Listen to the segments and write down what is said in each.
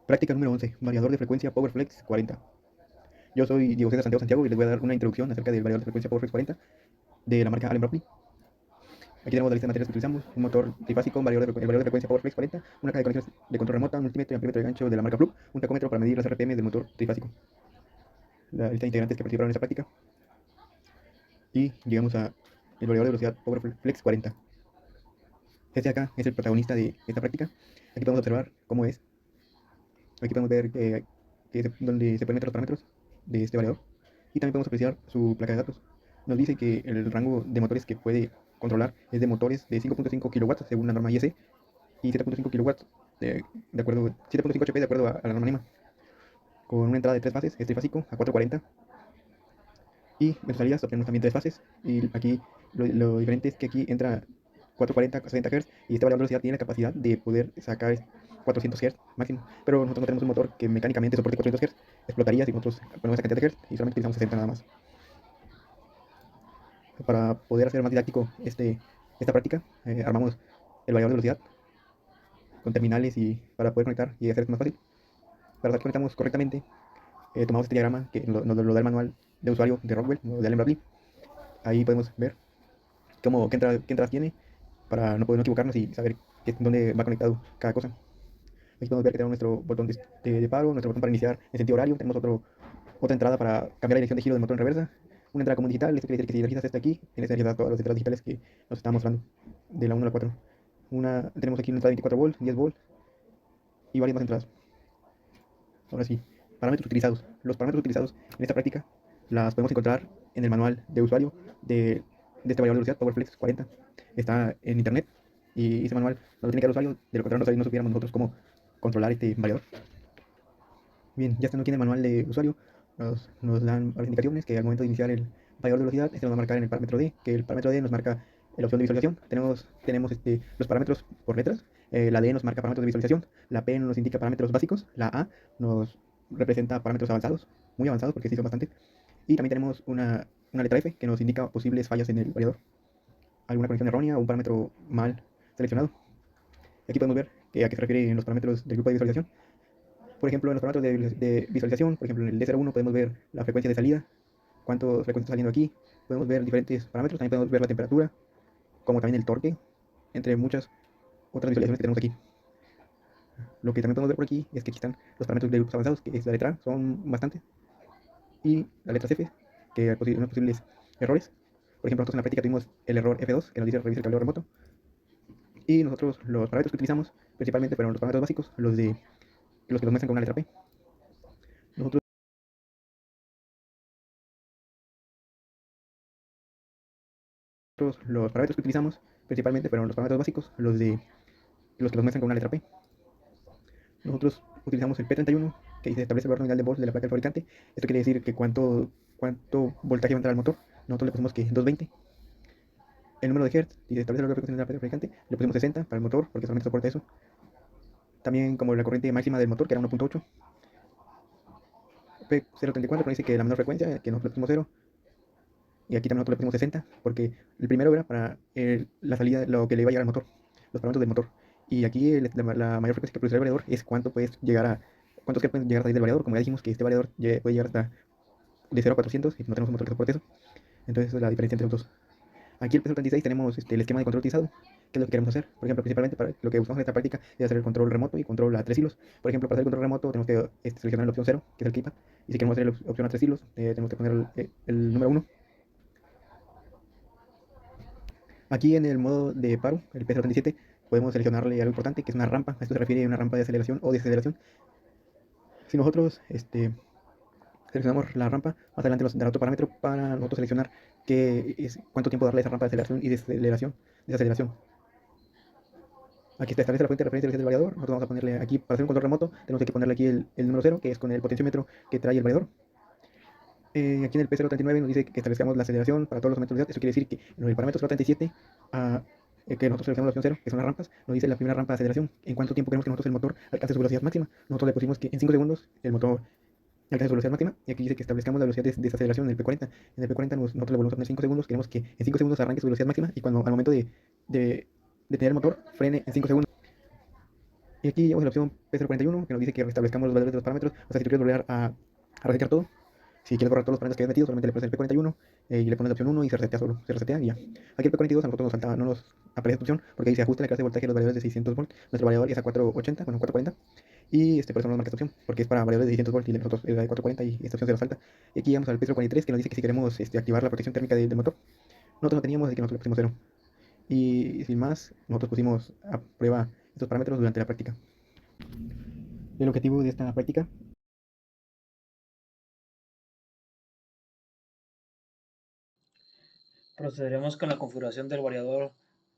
Práctica número 11. Variador de frecuencia PowerFlex 40. Yo soy Diego César Santiago y les voy a dar una introducción acerca del variador de frecuencia PowerFlex 40 de la marca Allen Bradley. Aquí tenemos la lista de materiales que utilizamos: un motor trifásico, el variador de frecuencia PowerFlex 40, una caja de conexiones de control remota, un multímetro y amplímetro de gancho de la marca Plug, un tacómetro para medir las RPM del motor trifásico. La lista de integrantes que participaron en esta práctica. Y llegamos a el variador de velocidad PowerFlex 40. Este de acá es el protagonista de esta práctica. Aquí podemos observar cómo es. Aquí podemos ver donde se pueden meter los parámetros de este variador. Y también podemos apreciar su placa de datos. Nos dice que el rango de motores que puede controlar es de motores de 5.5 kW según la norma IEC y 7.5 kW de acuerdo, 7.5 HP de acuerdo a la norma NEMA, con una entrada de 3 fases, es trifásico a 440, y en salidas obtenemos también 3 fases. Y aquí lo diferente es que aquí entra 440 a 60 Hz, y este variador de velocidad tiene la capacidad de poder sacar 400 Hz máximo, pero nosotros no tenemos un motor que mecánicamente soporte 400 Hz, explotaría si nosotros ponemos esa cantidad de Hz y solamente utilizamos 60 nada más. Para poder hacer más didáctico esta práctica, armamos el variador de velocidad con terminales y para poder conectar y hacer esto más fácil. Para saber que conectamos correctamente, tomamos este diagrama que nos lo da el manual de usuario de Rockwell o de Allen Bradley. Ahí podemos ver qué entradas tiene para no poder equivocarnos y saber dónde va conectado cada cosa. Aquí podemos ver que tenemos nuestro botón de paro, nuestro botón para iniciar en sentido horario, tenemos otra entrada para cambiar la dirección de giro del motor en reversa, una entrada común digital. Esto quiere decir que si registras este aquí, tienes que registrar todas las entradas digitales que nos está mostrando, de la 1 a la 4. Tenemos aquí una entrada de 24 volts, 10 volts y varias más entradas. Ahora sí, parámetros utilizados. Los parámetros utilizados en esta práctica las podemos encontrar en el manual de usuario de este variador de velocidad PowerFlex 40. Está en internet y ese manual nos lo tiene que dar el usuario, de lo contrario no supiéramos nosotros cómo controlar este variador. Bien, ya estando aquí en el manual de usuario, nos dan varias indicaciones que al momento de iniciar el variador de velocidad, este nos va a marcar en el parámetro D, que el parámetro D nos marca la opción de visualización. Tenemos los parámetros por letras. La D nos marca parámetros de visualización, la P nos indica parámetros básicos, la A nos representa parámetros avanzados, muy avanzados porque sí son bastante. Y también tenemos una letra F que nos indica posibles fallas en el variador, alguna conexión errónea o un parámetro mal seleccionado. Aquí podemos ver a qué se refieren los parámetros del grupo de visualización. Por ejemplo, en los parámetros de visualización, por ejemplo, en el D01 podemos ver la frecuencia de salida, cuánto frecuencia está saliendo aquí. Podemos ver diferentes parámetros, también podemos ver la temperatura, como también el torque, entre muchas otras visualizaciones que tenemos aquí. Lo que también podemos ver por aquí es que aquí están los parámetros de grupos avanzados, que es la letra A, son bastantes, y la letra F, que hay unos posibles errores. Por ejemplo, nosotros en la práctica tuvimos el error F2, que nos dice revisa el cableado remoto. Y nosotros los parámetros que utilizamos principalmente fueron los parámetros básicos, los que nos muestran con una letra P. Nosotros los parámetros que utilizamos principalmente fueron los parámetros básicos, los que nos muestran con una letra P. Nosotros utilizamos el P31, que dice establece el valor nominal de volts de la placa del fabricante. Esto quiere decir que cuánto voltaje va a entrar al motor. Nosotros le pusimos que 220. El número de Hz, dice establece el valor de frecuencia de la placa del fabricante. Le pusimos 60 para el motor, porque solamente soporta eso. También como la corriente máxima del motor, que era 1.8. P034 nos dice que la menor frecuencia, que nosotros le pusimos 0. Y aquí también nosotros le pusimos 60, porque el primero era para la salida, lo que le iba a llegar al motor, los parámetros del motor. Y aquí la mayor frecuencia que produce el variador es cuántos que pueden llegar a salir del variador. Como ya dijimos que este variador puede llegar hasta de 0 a 400 y no tenemos un motor que soporte eso. Entonces esa es la diferencia entre los dos. Aquí el P36 tenemos el esquema de control utilizado, que es lo que queremos hacer. Por ejemplo, principalmente para lo que usamos en esta práctica es hacer el control remoto y control a 3 hilos. Por ejemplo, para hacer el control remoto tenemos que seleccionar la opción 0, que es el keypad. Y si queremos hacer la opción a 3 hilos, tenemos que poner el número 1. Aquí en el modo de paro, el P037, podemos seleccionarle algo importante, que es una rampa. A esto se refiere a una rampa de aceleración o desaceleración. Si nosotros seleccionamos la rampa, más adelante nos dará otro parámetro para nosotros seleccionar cuánto tiempo darle a esa rampa de aceleración y desaceleración. Aquí está establece la fuente de referencia del variador. Nosotros vamos a ponerle aquí, para hacer un control remoto, tenemos que ponerle aquí el número 0, que es con el potenciómetro que trae el variador. Aquí en el P039 nos dice que establezcamos la aceleración para todos los aumentos de velocidad. Eso quiere decir que en el parámetro 037, que nosotros seleccionamos la opción 0, que son las rampas, nos dice la primera rampa de aceleración, en cuánto tiempo queremos que nosotros el motor alcance su velocidad máxima. Nosotros le pusimos que en 5 segundos el motor alcance su velocidad máxima, y aquí dice que establezcamos la velocidad de desaceleración en el P40. En el P40 nosotros le volvemos a poner 5 segundos, queremos que en 5 segundos arranque su velocidad máxima, y cuando al momento de tener el motor frene en 5 segundos. Y aquí llegamos a la opción P041, que nos dice que restablezcamos los valores de los parámetros. O sea, si tú quieres volver a resetear todo, si quieres borrar todos los parámetros que hayas metido, solamente le pones el P41 y le pones la opción 1 y se resetea solo, se resetea y ya. Aquí el P42 a nosotros nos falta, no nos aparece esta opción porque ahí se ajusta la clase de voltaje de los variadores de 600 volts. Nuestro variador es a 480, bueno, 440. Y por eso no nos marca esta opción, porque es para variadores de 600 volts y nosotros es de 440 y esta opción se nos falta. Y aquí llegamos al P043 que nos dice que si queremos activar la protección térmica del motor, nosotros no teníamos, así que nosotros le pusimos 0. Y sin más, nosotros pusimos a prueba estos parámetros durante la práctica. El objetivo de esta práctica Procederemos con la configuración del variador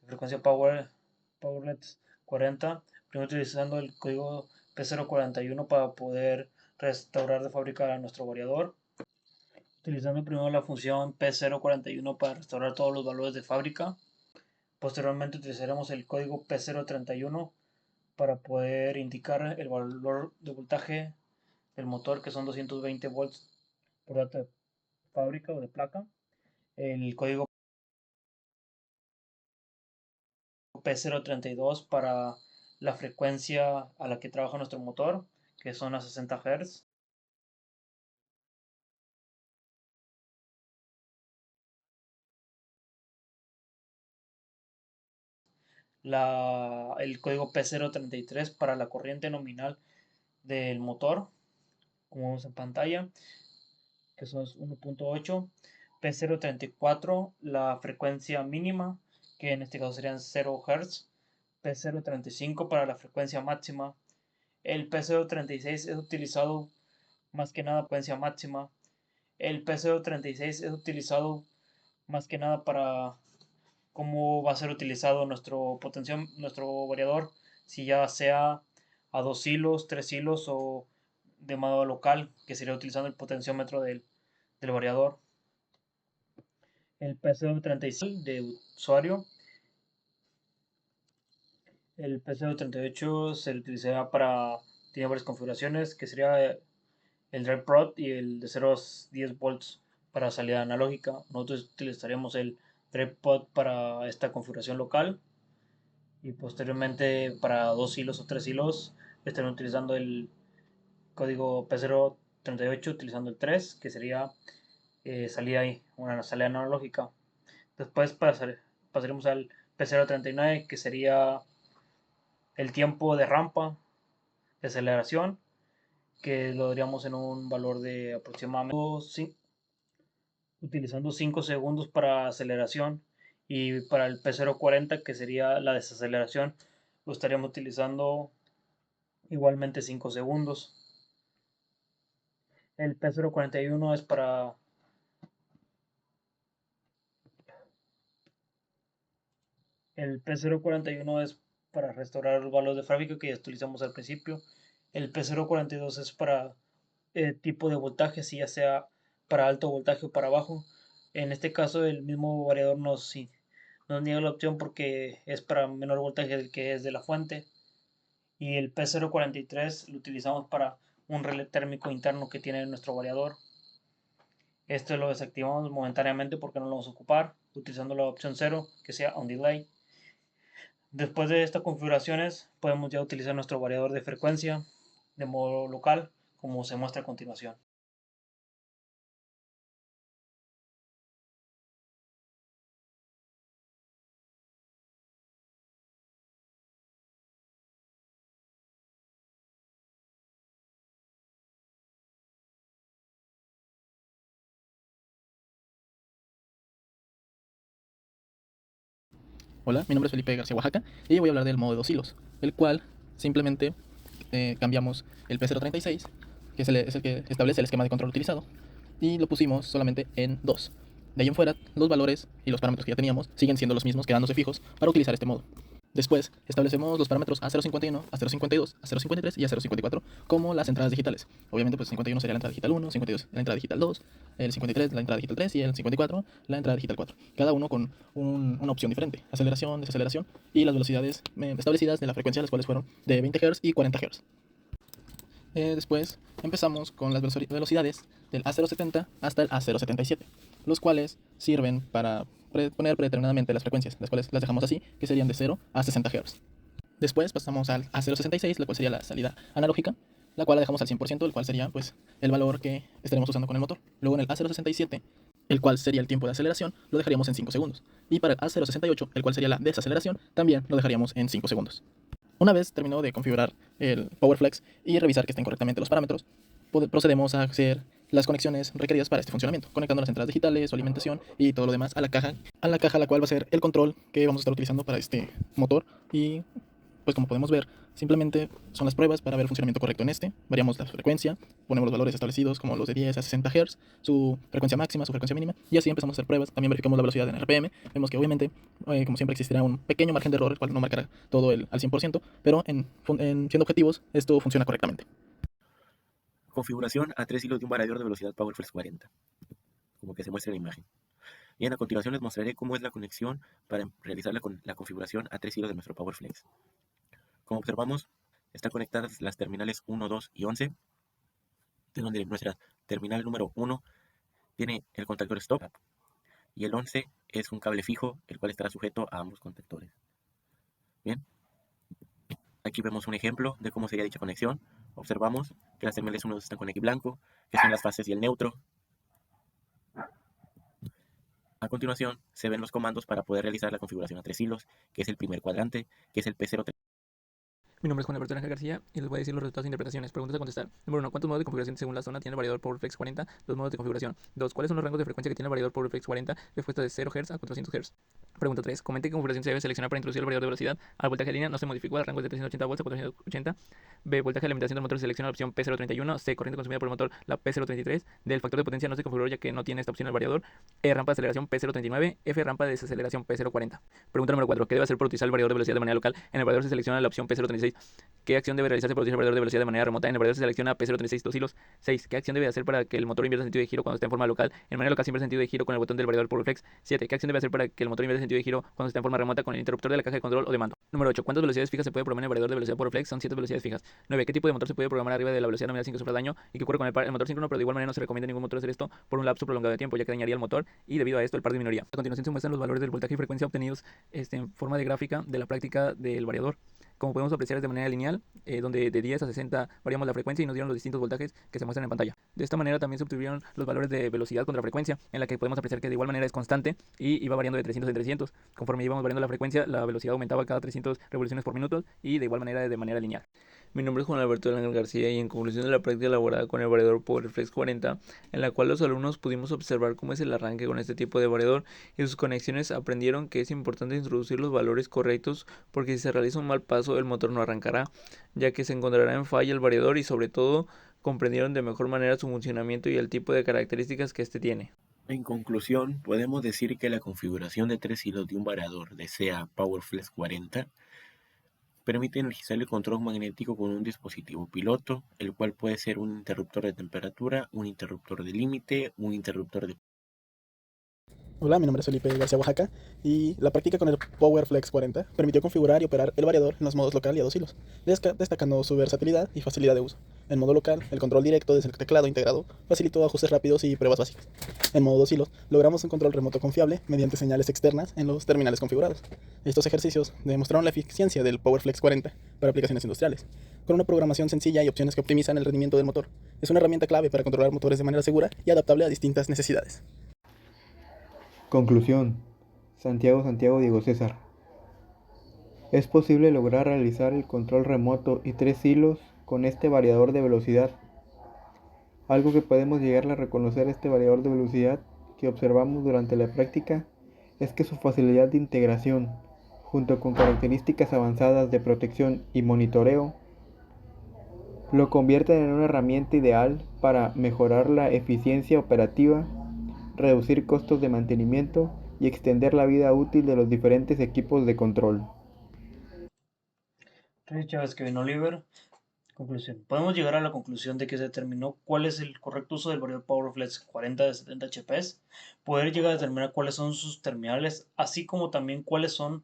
de frecuencia Powerlets 40, primero utilizando el código P041 para poder restaurar de fábrica a nuestro variador. Utilizando primero la función P041 para restaurar todos los valores de fábrica. Posteriormente utilizaremos el código P031 para poder indicar el valor de voltaje del motor, que son 220 volts por data de fábrica o de placa. El código P032 para la frecuencia a la que trabaja nuestro motor, que son a 60 Hz. El código P033 para la corriente nominal del motor, como vemos en pantalla, que son 1.8. P034 la frecuencia mínima, que en este caso serían 0 Hz. P035 para la frecuencia máxima. El P036 es utilizado más que nada frecuencia máxima. El P036 es utilizado más que nada para cómo va a ser utilizado nuestro variador, si ya sea a 2 hilos, 3 hilos o de modo local, que sería utilizando el potenciómetro del variador. El P036 de usuario. El P038 se utilizará tiene varias configuraciones, que sería el drive prod y el de 0 a 10 volts para salida analógica. Nosotros utilizaremos el drive prod para esta configuración local y posteriormente para 2 hilos o 3 hilos estaremos utilizando el código P038 utilizando el 3, que sería una salida analógica. Después pasaremos al P039, que sería el tiempo de rampa de aceleración, que lo daríamos en un valor de aproximadamente utilizando 5 segundos para aceleración, y para el P040, que sería la desaceleración, lo estaríamos utilizando igualmente 5 segundos. El P041 es para el P041 es para restaurar los valores de fábrica que ya utilizamos al principio. El P042 es para tipo de voltaje, si ya sea para alto voltaje o para bajo. En este caso el mismo variador nos niega la opción porque es para menor voltaje del que es de la fuente. Y el P043 lo utilizamos para un relé térmico interno que tiene nuestro variador. Esto lo desactivamos momentáneamente porque no lo vamos a ocupar, utilizando la opción 0, que sea on delay. Después de estas configuraciones podemos ya utilizar nuestro variador de frecuencia de modo local, como se muestra a continuación. Hola, mi nombre es Felipe García Oaxaca y voy a hablar del modo de 2 hilos, el cual simplemente cambiamos el P036, que es el que establece el esquema de control utilizado, y lo pusimos solamente en 2. De ahí en fuera, los valores y los parámetros que ya teníamos siguen siendo los mismos, quedándose fijos para utilizar este modo. Después, establecemos los parámetros A051, A052, A053 y A054 como las entradas digitales. Obviamente, pues 51 sería la entrada digital 1, 52 la entrada digital 2, el 53 la entrada digital 3 y el 54 la entrada digital 4. Cada uno con una opción diferente, aceleración, desaceleración y las velocidades establecidas de la frecuencia, las cuales fueron de 20 Hz y 40 Hz. Después empezamos con las velocidades del A070 hasta el A077, los cuales sirven para poner predeterminadamente las frecuencias, las cuales las dejamos así, que serían de 0 a 60 Hz. Después pasamos al A066, la cual sería la salida analógica, la cual la dejamos al 100%, el cual sería pues el valor que estaremos usando con el motor. Luego en el A067, el cual sería el tiempo de aceleración, lo dejaríamos en 5 segundos. Y para el A068, el cual sería la desaceleración, también lo dejaríamos en 5 segundos. Una vez terminado de configurar el PowerFlex y revisar que estén correctamente los parámetros, procedemos a hacer las conexiones requeridas para este funcionamiento, conectando las entradas digitales, su alimentación y todo lo demás a la caja, la cual va a ser el control que vamos a estar utilizando para este motor. Y pues como podemos ver, simplemente son las pruebas para ver el funcionamiento correcto en este. Variamos la frecuencia, ponemos los valores establecidos como los de 10 a 60 Hz, su frecuencia máxima, su frecuencia mínima, y así empezamos a hacer pruebas. También verificamos la velocidad en RPM. Vemos que obviamente, como siempre, existirá un pequeño margen de error, el cual no marcará todo al 100%, pero siendo objetivos, esto funciona correctamente. Configuración a 3 hilos de un variador de velocidad PowerFlex 40, como que se muestra en la imagen. Bien, a continuación les mostraré cómo es la conexión para realizar la configuración a 3 hilos de nuestro PowerFlex. Como observamos, están conectadas las terminales 1, 2 y 11, de donde nuestra terminal número 1 tiene el contactor stop y el 11 es un cable fijo, el cual estará sujeto a ambos contactores. Bien, aquí vemos un ejemplo de cómo sería dicha conexión. Observamos que las terminales 1 están con X blanco, que son las fases y el neutro. A continuación, se ven los comandos para poder realizar la configuración a 3 hilos, que es el primer cuadrante, que es el P03. Mi nombre es Juan Alberto Ángel García y les voy a decir los resultados de interpretaciones. Preguntas a contestar. Número 1. ¿Cuántos modos de configuración según la zona tiene el variador PowerFlex 40? Dos modos de configuración. 2. ¿Cuáles son los rangos de frecuencia que tiene el variador PowerFlex 40? Respuesta de 0 Hz a 400 Hz. Pregunta 3. Comente qué configuración se debe seleccionar para introducir el variador de velocidad. A. Voltaje de línea no se modificó. El rango es de 380 volts a 480. B. Voltaje de alimentación del motor se selecciona la opción P031. C. Corriente consumida por el motor la P033. D. El factor de potencia no se configuró ya que no tiene esta opción el variador. E. Rampa de aceleración P039. F. Rampa de desaceleración P040. Pregunta número 4. ¿Qué debe hacer para utilizar el variador de velocidad de manera local? En el variador se selecciona la opción P036. ¿Qué acción debe realizarse para utilizar el variador de velocidad de manera remota? En el variador se selecciona P036 2 hilos. 6. ¿Qué acción debe hacer para que el motor invierta sentido de giro cuando está en forma local? En manera local siempre sentido de giro con el botón del variador PowerFlex. 7. ¿Qué acción debe hacer para que el motor invierta sentido de giro cuando está en forma remota con el interruptor de la caja de control o de mando? Número 8. ¿Cuántas velocidades fijas se puede programar en el variador de velocidad PowerFlex? Son 7 velocidades fijas. 9. ¿Qué tipo de motor se puede programar arriba de la velocidad nominal sin causar daño? ¿Y qué ocurre con el motor síncrono? Pero de igual manera no se recomienda a ningún motor hacer esto por un lapso prolongado de tiempo, ya que dañaría el motor y debido a esto el par disminuiría. A continuación se muestran los valores del voltaje y frecuencia obtenidos en forma de gráfica de la práctica del variador. Como podemos apreciar es de manera lineal, donde de 10 a 60 variamos la frecuencia y nos dieron los distintos voltajes que se muestran en pantalla. De esta manera también se obtuvieron los valores de velocidad contra frecuencia, en la que podemos apreciar que de igual manera es constante y iba variando de 300 en 300. Conforme íbamos variando la frecuencia, la velocidad aumentaba cada 300 revoluciones por minuto y de igual manera de manera lineal. Mi nombre es Juan Alberto Ángel García y en conclusión de la práctica elaborada con el variador PowerFlex 40, en la cual los alumnos pudimos observar cómo es el arranque con este tipo de variador y sus conexiones, aprendieron que es importante introducir los valores correctos porque si se realiza un mal paso el motor no arrancará, ya que se encontrará en falla el variador y sobre todo comprendieron de mejor manera su funcionamiento y el tipo de características que este tiene. En conclusión, podemos decir que la configuración de 3 hilos de un variador de SEA PowerFlex 40 permite energizar el control magnético con un dispositivo piloto, el cual puede ser un interruptor de temperatura, un interruptor de límite, un interruptor de... Hola, mi nombre es Felipe García Oaxaca y la práctica con el PowerFlex 40 permitió configurar y operar el variador en los modos local y a 2 hilos, destacando su versatilidad y facilidad de uso. En modo local, el control directo desde el teclado integrado facilitó ajustes rápidos y pruebas básicas. En modo 2 hilos, logramos un control remoto confiable mediante señales externas en los terminales configurados. Estos ejercicios demostraron la eficiencia del PowerFlex 40 para aplicaciones industriales, con una programación sencilla y opciones que optimizan el rendimiento del motor. Es una herramienta clave para controlar motores de manera segura y adaptable a distintas necesidades. Conclusión. Santiago Diego César. Es posible lograr realizar el control remoto y 3 hilos con este variador de velocidad. Algo que podemos llegar a reconocer este variador de velocidad que observamos durante la práctica es que su facilidad de integración, junto con características avanzadas de protección y monitoreo, lo convierten en una herramienta ideal para mejorar la eficiencia operativa, reducir costos de mantenimiento y extender la vida útil de los diferentes equipos de control. Entonces, Chávez, Kevin Oliver. Conclusión. Podemos llegar a la conclusión de que se determinó cuál es el correcto uso del variador PowerFlex 40 de 70 HPs, poder llegar a determinar cuáles son sus terminales, así como también cuáles son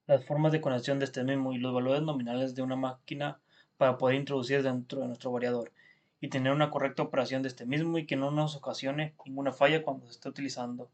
las formas de conexión de este mismo y los valores nominales de una máquina para poder introducir dentro de nuestro variador y tener una correcta operación de este mismo y que no nos ocasione ninguna falla cuando se esté utilizando.